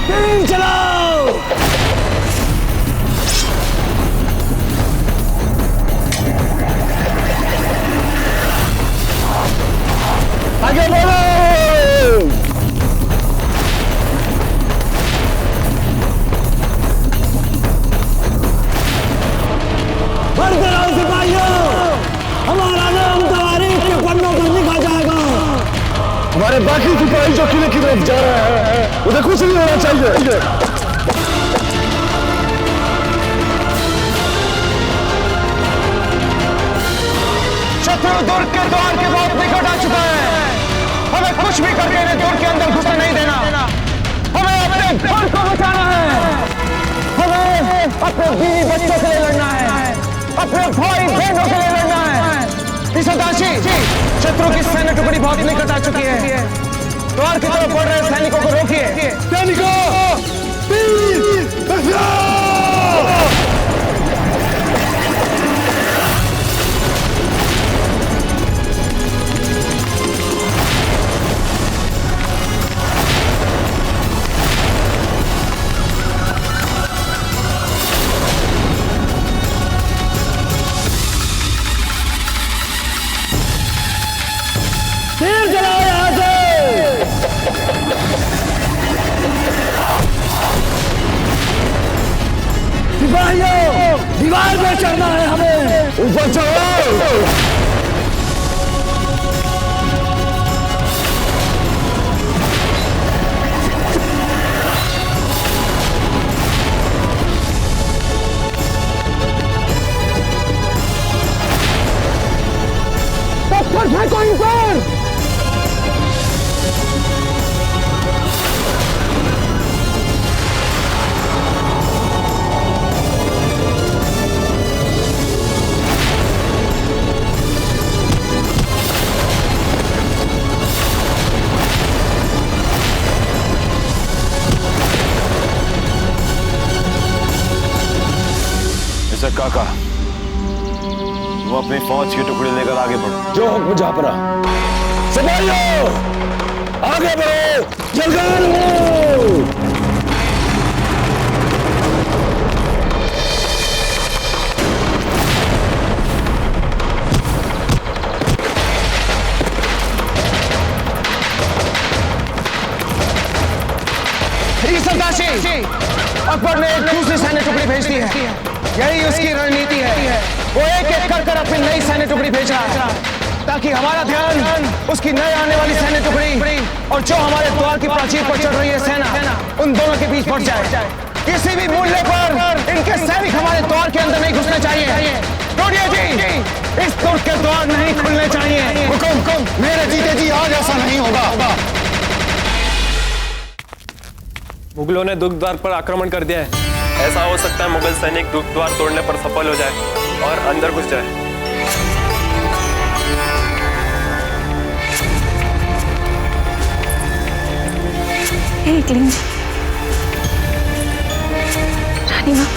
तीर चलाओ। आगे बढ़ो। हमारा नाम तारीख के पन्नों पर लिखा जाएगा। हमारे बाकी सिपाही जो किले की तरफ जा रहे हैं उन्हें कुछ नहीं होना चाहिए। शत्रु दुर्ग के द्वार के बहुत निकट आ चुका है। हमें कुछ भी करके इन्हें दुर्ग के अंदर घुसने नहीं देना। हमें अपने घर को बचाना है। हमें अपने बीवी बच्चों के लिए लड़ना है, अपने भाई बहनों के लिए लड़ना है। ईसादाशी, शत्रु की सैन्य टुकड़ी बहुत निकट आ चुकी है। द्वार की तरफ बढ़ रहे सैनिकों को रोकिए। सैनिकों, तीर बचाओ। तीर चलाओ यहाँ से। सिपाहियों, दीवार में चढ़ना है हमें। ऊपर चढ़ो। पत्थर फेंको इन पर। मिस्टर काका, वो अपनी फौज की टुकड़ी लेकर आगे बढ़ो। जो हुक्म जापरा। सिपाहियों, आगे बढ़ो, जलगान हो। ईसादाशी, अकबर ने एक दूसरी सैन्य टुकड़ी भेज दी है। यही उसकी रणनीति है। वो एक एक कर अपनी नई सैन्य टुकड़ी भेज रहा है ताकि हमारा ध्यान उसकी नई आने वाली सैन्य टुकड़ी और जो हमारे द्वार की प्राचीर पर चढ़ रही है सेना, उन दोनों के बीच बढ़ जाए। किसी भी मूल्य पर इनके सैनिक हमारे द्वार के अंदर नहीं घुसने चाहिए। टोडिया जी, इस दुर्ग के द्वार नहीं खुलने चाहिए। हुकुम। मेरे जीते जी आज ऐसा नहीं होगा। मुगलों ने दुर्ग द्वार पर आक्रमण कर दिया है। ऐसा हो सकता है मुगल सैनिक दुर्ग द्वार तोड़ने पर सफल हो जाए और अंदर घुस जाए। रानी माँ,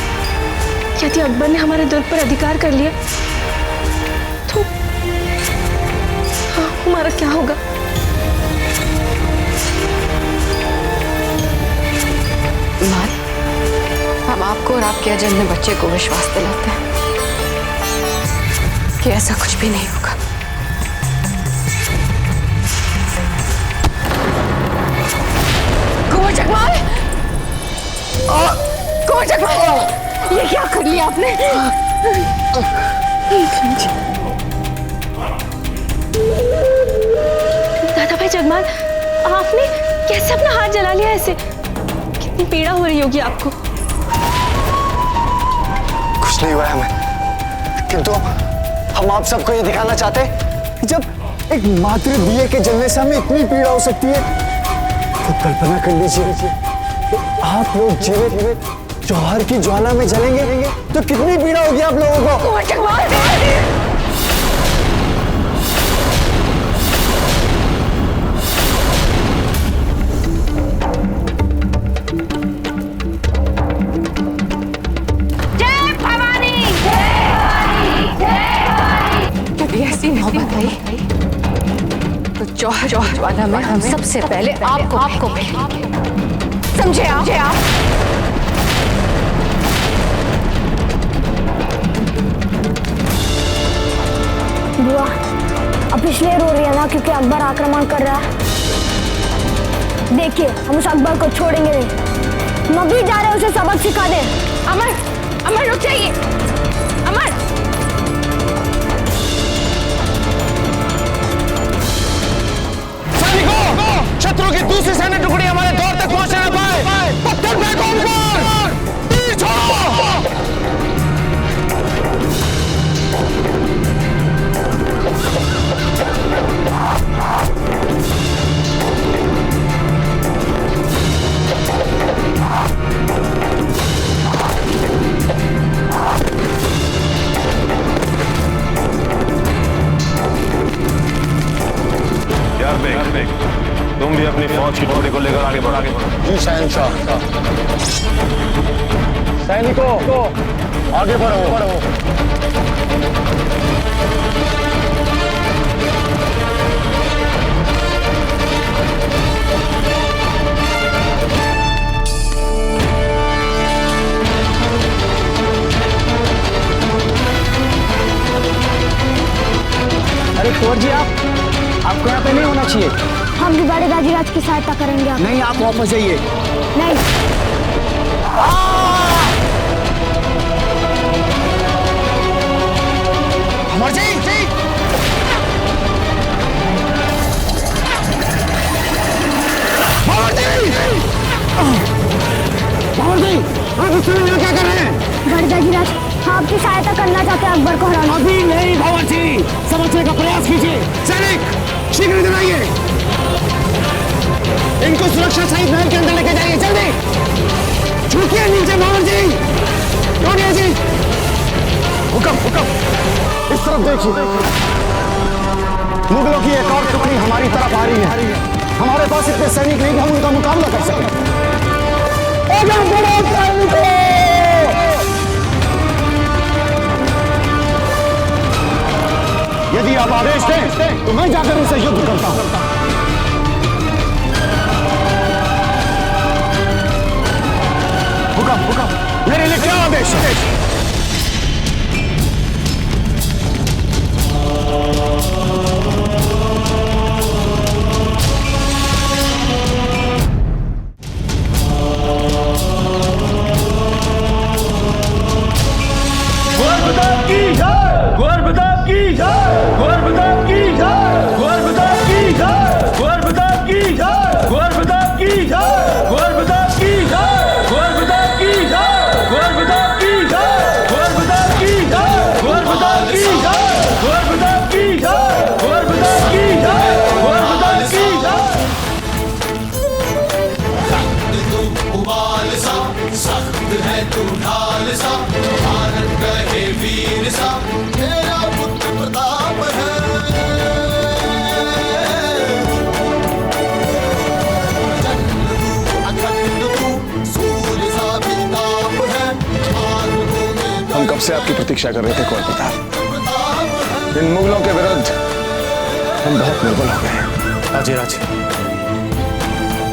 यदि अकबर ने हमारे दुर्ग पर अधिकार कर लिया तो हमारा क्या होगा? माँ, हम आपको और आपके अजन्मे बच्चे को विश्वास दिलाते हैं कि ऐसा कुछ भी नहीं होगा। कुंवर जगमाल! कुंवर जगमान, ये क्या कर लिया आपने? दादा भाई जगमान, आपने कैसे अपना हाथ जला लिया ऐसे? कितनी पीड़ा हो रही होगी आपको? कुछ नहीं हुआ है हमें, किंतु हम आप सबको ये दिखाना चाहते हैं जब एक मातृ दिए के जलने से हमें इतनी पीड़ा हो सकती है, तो कल्पना कर लीजिए तो आप लोग जीवित जौहर की ज्वाला में जलेंगे तो कितनी पीड़ा होगी आप लोगों को। नौबत आई तो जौहर ज्वाला में हम सबसे पहले आपको समझे आप? बुआ अब इसलिए रो रही है ना क्योंकि अकबर आक्रमण कर रहा है। देखिए हम उस अकबर को छोड़ेंगे नहीं, हम भी जा रहे हैं उसे सबक सिखा दे। अमर रुक जाइए, अमर। शत्रु की दूसरी सैन्य टुकड़ी हमारे दौर तक पहुंच ना पाए, पत्थर फेंको उन पर, तीर छोड़ो। तुम भी अपनी फौज की टुकड़ी को लेकर आगे बढ़ो। जी शहंशाह। सैनिकों आगे बढ़ो। अरे कुंवर जी आपको यहाँ पे नहीं होना चाहिए। हम भी बड़े गाजीराज की सहायता करेंगे आप। नहीं, आप वापस जाइए। नहीं। अमर जी, आप इसमें यहाँ क्या कर रहे हैं? बड़े गाजीराज हम आपकी सहायता करना चाहते हैं अकबर को हराने। अभी नहीं भंवर जी, समझने का प्रयास कीजिए। सैनिक शीघ्र इधर आइए, इनको सुरक्षा सहित महल के अंदर लेके जाइए, जल्दी। झुकिए नीचे भंवर जी, टोनिया जी। हुक्म। इस तरफ देखिए, मुगलों की एक और टुकड़ी हमारी तरफ आ रही है। हमारे पास इतने सैनिक नहीं कि हम उनका मुकाबला कर सकें। यदि आप आदेश दें तो मैं जाकर उनसे युद्ध करता हूं। हुक्म, मेरे लिए क्या आदेश है? हम कब से आपकी प्रतीक्षा कर रहे थे कुंवर प्रताप। इन मुगलों के विरुद्ध हम बहुत निर्बल हो गए हैं। राजीराज,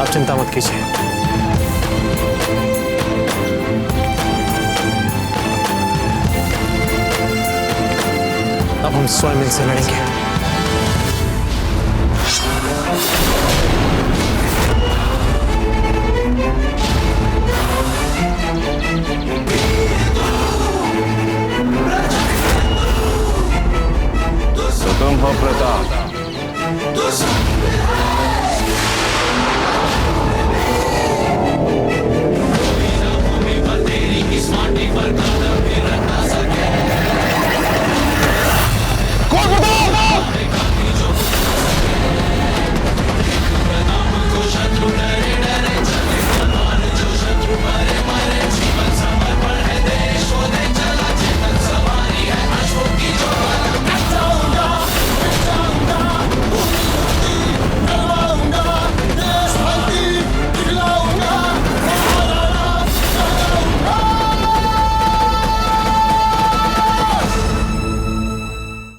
आप चिंता मत कीजिए। अब हम स्वयं इनसे लड़ेंगे।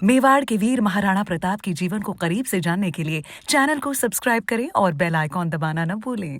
मेवाड़ के वीर महाराणा प्रताप के जीवन को करीब से जानने के लिए चैनल को सब्सक्राइब करें और बेल आइकॉन दबाना न भूलें।